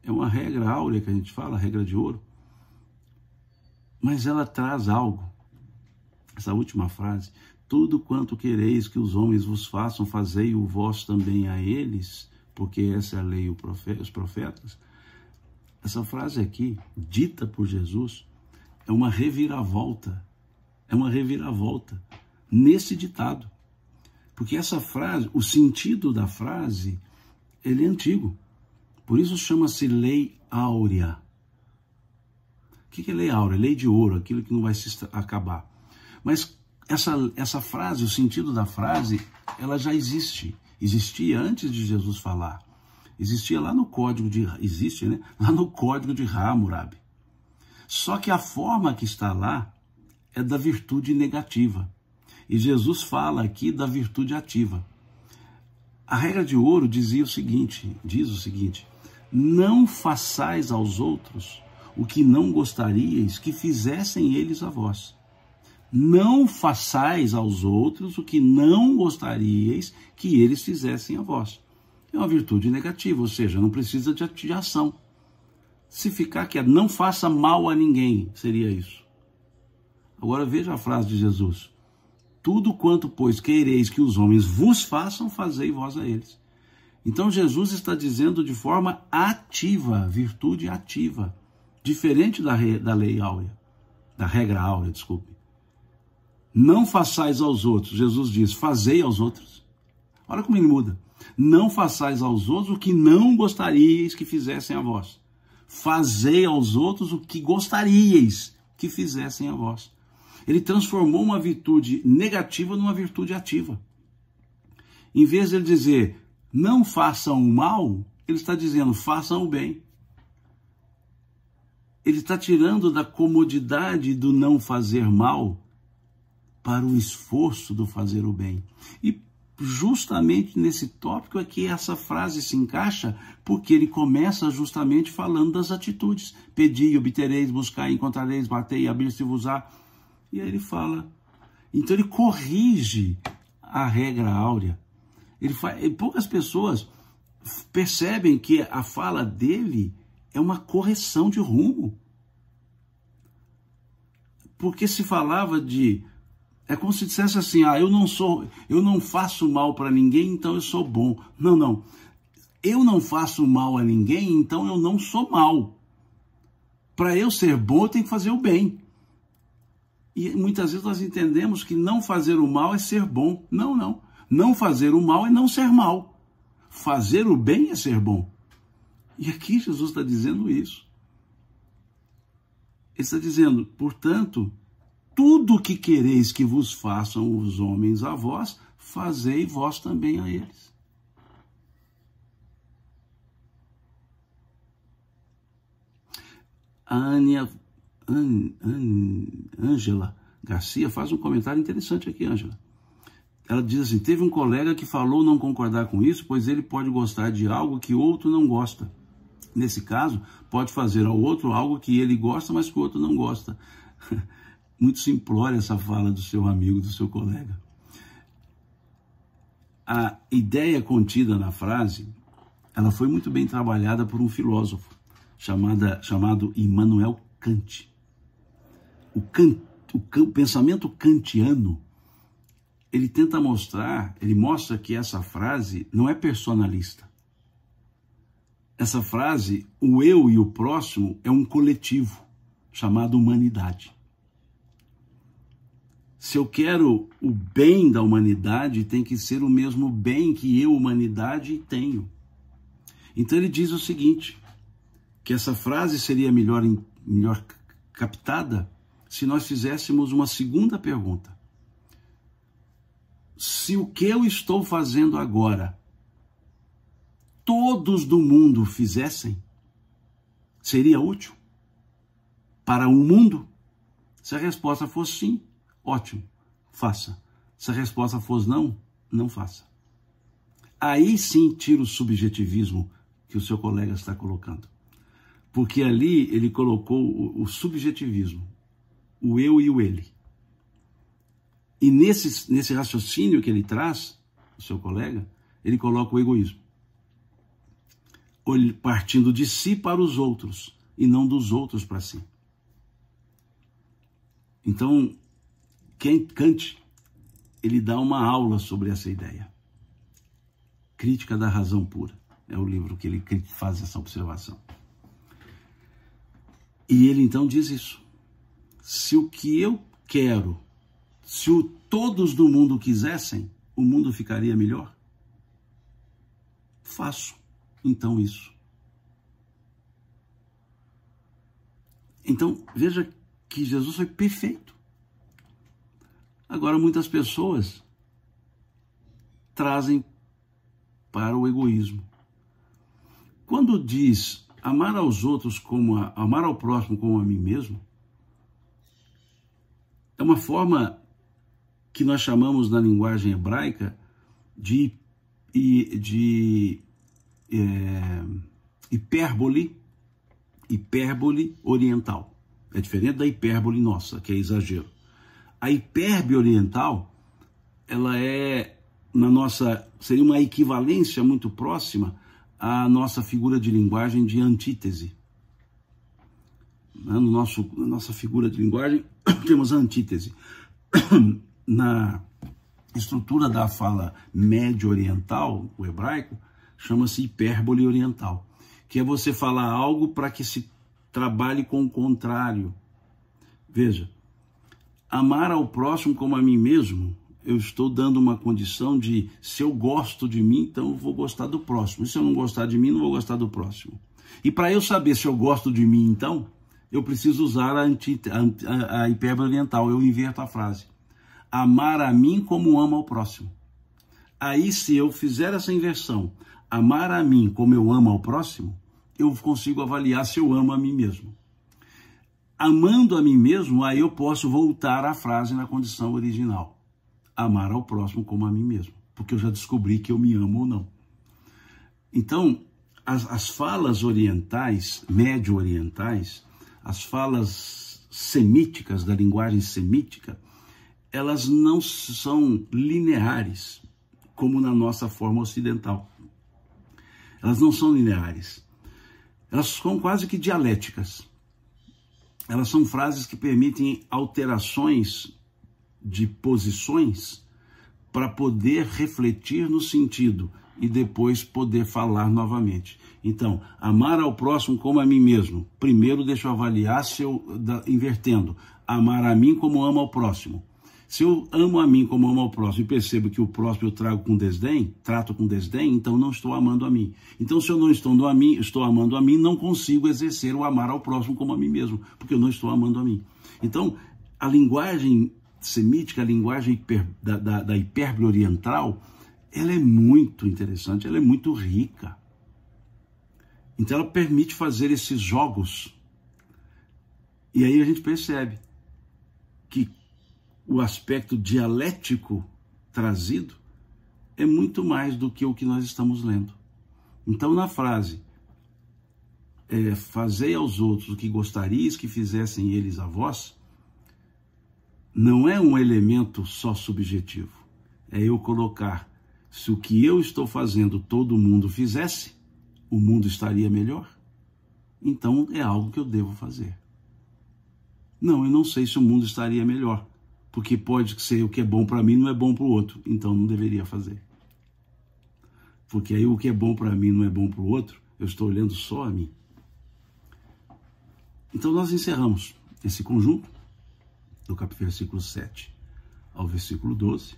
É uma regra áurea que a gente fala, regra de ouro. Mas ela traz algo. Essa última frase, tudo quanto quereis que os homens vos façam, fazei-o vós também a eles, porque essa é a lei e os profetas. Essa frase aqui, dita por Jesus, é uma reviravolta. É uma reviravolta nesse ditado. Porque essa frase, o sentido da frase, ele é antigo. Por isso chama-se lei áurea. O que é lei áurea? Lei de ouro, aquilo que não vai se acabar. Mas essa frase, o sentido da frase, ela já existe. Existia antes de Jesus falar. existia lá no código de... Existe, né? Lá no código de Hammurabi. Só que a forma que está lá é da virtude negativa. E Jesus fala aqui da virtude ativa. A regra de ouro diz o seguinte, não façais aos outros o que não gostaríeis que fizessem eles a vós. Não façais aos outros o que não gostaríeis que eles fizessem a vós. É uma virtude negativa, ou seja, não precisa de ação. Se ficar quieto, não faça mal a ninguém, seria isso. Agora veja a frase de Jesus. Tudo quanto, pois, quereis que os homens vos façam, fazei vós a eles. Então Jesus está dizendo de forma ativa, virtude ativa, diferente da lei áurea, da regra áurea, desculpe. Não façais aos outros, Jesus diz, fazei aos outros. Olha como ele muda. Não façais aos outros o que não gostaríeis que fizessem a vós. Fazei aos outros o que gostaríeis que fizessem a vós. Ele transformou uma virtude negativa numa virtude ativa. Em vez de ele dizer, não façam o mal, ele está dizendo, façam o bem. Ele está tirando da comodidade do não fazer mal para o esforço do fazer o bem. E justamente nesse tópico é que essa frase se encaixa, porque ele começa justamente falando das atitudes. Pedi e obtereis, buscai e encontrareis, batei e abrir-se-vos-á. E aí ele fala. Então ele corrige a regra áurea. Poucas pessoas percebem que a fala dele é uma correção de rumo. Porque se falava de... É como se dissesse assim, eu não faço mal para ninguém, então eu sou bom. Não. Eu não faço mal a ninguém, então eu não sou mal. Para eu ser bom, eu tenho que fazer o bem. E muitas vezes nós entendemos que não fazer o mal é ser bom. Não. Não fazer o mal é não ser mal. Fazer o bem é ser bom. E aqui Jesus está dizendo isso. Ele está dizendo, portanto, tudo que quereis que vos façam os homens a vós, fazei vós também a eles. A Ângela Garcia faz um comentário interessante aqui, Ângela. Ela diz assim, teve um colega que falou não concordar com isso, pois ele pode gostar de algo que outro não gosta. Nesse caso, pode fazer ao outro algo que ele gosta, mas que o outro não gosta. Muito simplória essa fala do seu amigo, do seu colega. A ideia contida na frase, ela foi muito bem trabalhada por um filósofo chamado Immanuel Kant. O pensamento kantiano, ele mostra que essa frase não é personalista. Essa frase, o eu e o próximo, é um coletivo chamado humanidade. Se eu quero o bem da humanidade, tem que ser o mesmo bem que eu, humanidade, tenho. Então ele diz o seguinte, que essa frase seria melhor captada se nós fizéssemos uma segunda pergunta. Se o que eu estou fazendo agora, todos do mundo fizessem, seria útil para o mundo? Se a resposta for sim, ótimo, faça. Se a resposta for não, não faça. Aí sim tira o subjetivismo que o seu colega está colocando. Porque ali ele colocou o subjetivismo, o eu e o ele. E nesse raciocínio que ele traz, o seu colega, ele coloca o egoísmo. Partindo de si para os outros, e não dos outros para si. Então, Kant, ele dá uma aula sobre essa ideia. Crítica da Razão Pura. É o livro que ele faz essa observação. E ele então diz isso. Se o que eu quero, se todos do mundo quisessem, o mundo ficaria melhor? Faço, então, isso. Então, veja que Jesus foi perfeito. Agora, muitas pessoas trazem para o egoísmo. quando diz amar aos outros amar ao próximo como a mim mesmo, é uma forma que nós chamamos na linguagem hebraica de hipérbole oriental. É diferente da hipérbole nossa, que é exagero. A hipérbole oriental, ela seria uma equivalência muito próxima à nossa figura de linguagem de antítese. Na nossa figura de linguagem, temos a antítese. Na estrutura da fala médio-oriental, o hebraico, chama-se hipérbole oriental, que é você falar algo para que se trabalhe com o contrário. Veja, amar ao próximo como a mim mesmo, eu estou dando uma condição de, se eu gosto de mim, então eu vou gostar do próximo. E se eu não gostar de mim, não vou gostar do próximo. E para eu saber se eu gosto de mim, então, eu preciso usar a hipérbole oriental. Eu inverto a frase. Amar a mim como amo ao próximo. Aí, se eu fizer essa inversão, amar a mim como eu amo ao próximo, eu consigo avaliar se eu amo a mim mesmo. Amando a mim mesmo, aí eu posso voltar à frase na condição original. Amar ao próximo como a mim mesmo. Porque eu já descobri que eu me amo ou não. Então, as falas orientais, médio-orientais, as falas semíticas, da linguagem semítica, elas não são lineares, como na nossa forma ocidental. Elas não são lineares. Elas são quase que dialéticas. Elas são frases que permitem alterações de posições para poder refletir no sentido e depois poder falar novamente. Então, amar ao próximo como a mim mesmo. Primeiro, deixa eu avaliar se eu, invertendo, amar a mim como amo ao próximo. Se eu amo a mim como amo ao próximo e percebo que o próximo eu trato com desdém, então não estou amando a mim. Então, se eu não estou amando a mim, não consigo exercer o amar ao próximo como a mim mesmo, porque eu não estou amando a mim. Então, a linguagem semítica, a linguagem da hipérbole oriental, ela é muito interessante, ela é muito rica. Então, ela permite fazer esses jogos. E aí a gente percebe que o aspecto dialético trazido é muito mais do que o que nós estamos lendo. Então, na frase, fazei aos outros o que gostarias que fizessem eles a vós, não é um elemento só subjetivo. É eu colocar, se o que eu estou fazendo todo mundo fizesse, o mundo estaria melhor? Então, é algo que eu devo fazer. Não, eu não sei se o mundo estaria melhor. Porque pode ser o que é bom para mim não é bom para o outro, então não deveria fazer. Porque aí o que é bom para mim não é bom para o outro, eu estou olhando só a mim. Então nós encerramos esse conjunto, do versículo 7 ao versículo 12.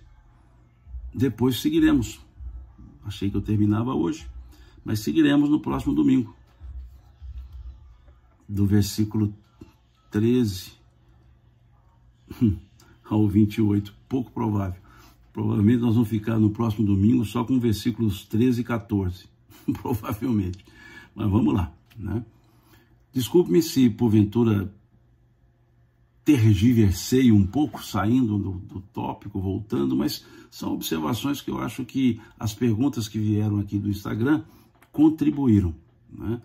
Depois seguiremos. Achei que eu terminava hoje, mas seguiremos no próximo domingo. Do versículo 13 ao 28, pouco provável. Provavelmente nós vamos ficar no próximo domingo só com versículos 13 e 14, provavelmente. Mas vamos lá, né? Desculpe-me se porventura tergiversei um pouco, saindo do tópico, voltando, mas são observações que eu acho que as perguntas que vieram aqui do Instagram contribuíram, né?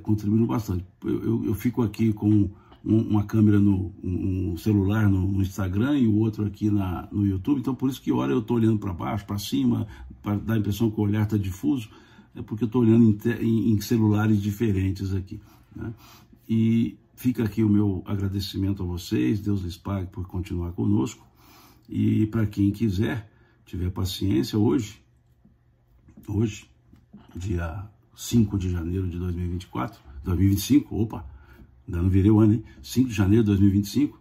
Contribuíram bastante. Eu fico aqui com uma câmera um celular no Instagram e o outro aqui no YouTube, então por isso que hora eu estou olhando para baixo, para cima, para dar a impressão que o olhar está difuso, é porque eu estou olhando em celulares diferentes aqui, né? E fica aqui o meu agradecimento a vocês, Deus lhes pague por continuar conosco, e para quem quiser, tiver paciência, hoje, dia 5 de janeiro de 2025, ainda não virei o ano, hein? 5 de janeiro de 2025,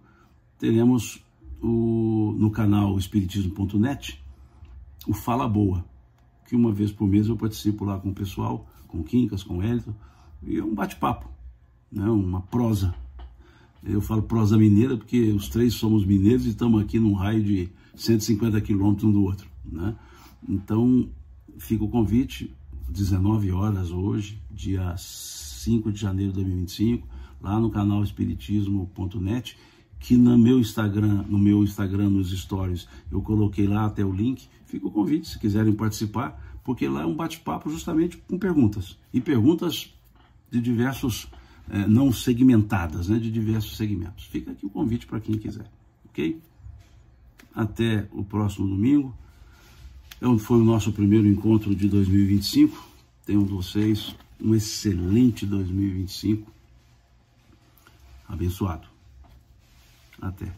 teremos no canal espiritismo.net o Fala Boa, que uma vez por mês eu participo lá com o pessoal, com o Quincas, com o Hélito, e é um bate-papo, né? Uma prosa. Eu falo prosa mineira porque os três somos mineiros e estamos aqui num raio de 150 quilômetros um do outro, né? Então, fica o convite, 19 horas hoje, dia 5 de janeiro de 2025, lá no canal espiritismo.net, que no meu Instagram, nos stories, eu coloquei lá até o link. Fica o convite, se quiserem participar, porque lá é um bate-papo justamente com perguntas, e perguntas de diversos, não segmentadas, né, de diversos segmentos. Fica aqui o convite para quem quiser, ok? Até o próximo domingo. Foi o nosso primeiro encontro de 2025. Tenham vocês um excelente 2025. Abençoado. Até.